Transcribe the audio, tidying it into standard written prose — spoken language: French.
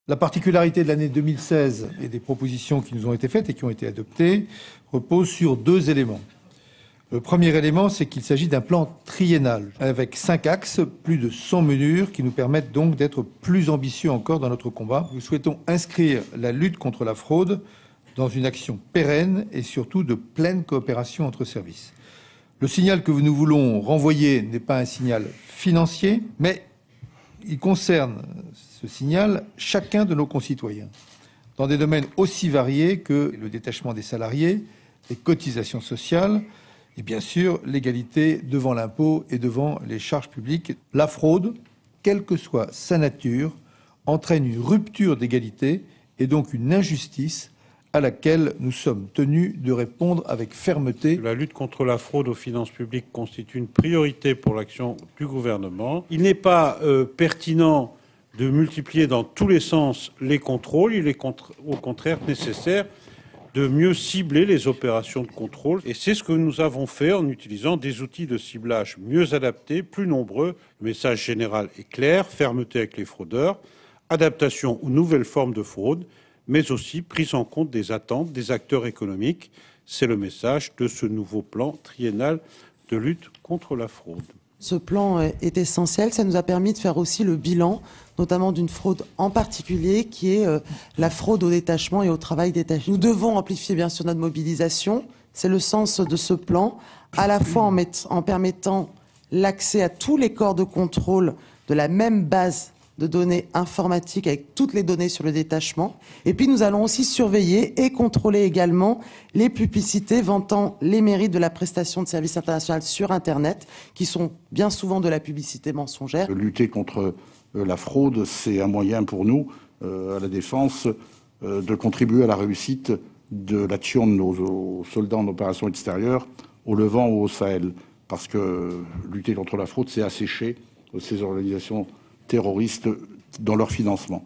La particularité de l'année 2016 et des propositions qui nous ont été faites et qui ont été adoptées repose sur deux éléments. Le premier élément, c'est qu'il s'agit d'un plan triennal avec 5 axes, plus de 100 mesures qui nous permettent donc d'être plus ambitieux encore dans notre combat. Nous souhaitons inscrire la lutte contre la fraude dans une action pérenne et surtout de pleine coopération entre services. Le signal que nous voulons renvoyer n'est pas un signal financier, mais il concerne, ce signal, chacun de nos concitoyens, dans des domaines aussi variés que le détachement des salariés, les cotisations sociales et bien sûr l'égalité devant l'impôt et devant les charges publiques. La fraude, quelle que soit sa nature, entraîne une rupture d'égalité et donc une injustice à laquelle nous sommes tenus de répondre avec fermeté. La lutte contre la fraude aux finances publiques constitue une priorité pour l'action du gouvernement. Il n'est pas pertinent de multiplier dans tous les sens les contrôles. Il est au contraire nécessaire de mieux cibler les opérations de contrôle. Et c'est ce que nous avons fait en utilisant des outils de ciblage mieux adaptés, plus nombreux. Le message général est clair, fermeté avec les fraudeurs, adaptation aux nouvelles formes de fraude, mais aussi prise en compte des attentes des acteurs économiques. C'est le message de ce nouveau plan triennal de lutte contre la fraude. Ce plan est essentiel. Ça nous a permis de faire aussi le bilan, notamment d'une fraude en particulier, qui est la fraude au détachement et au travail détaché. Nous devons amplifier bien sûr notre mobilisation. C'est le sens de ce plan, à la fois en permettant l'accès à tous les corps de contrôle de la même base de données informatiques avec toutes les données sur le détachement. Et puis nous allons aussi surveiller et contrôler également les publicités vantant les mérites de la prestation de services internationaux sur Internet, qui sont bien souvent de la publicité mensongère. Lutter contre la fraude, c'est un moyen pour nous, à la Défense, de contribuer à la réussite de l'action de nos soldats en opération extérieure au Levant ou au Sahel. Parce que lutter contre la fraude, c'est assécher ces organisations terroristes dans leur financement.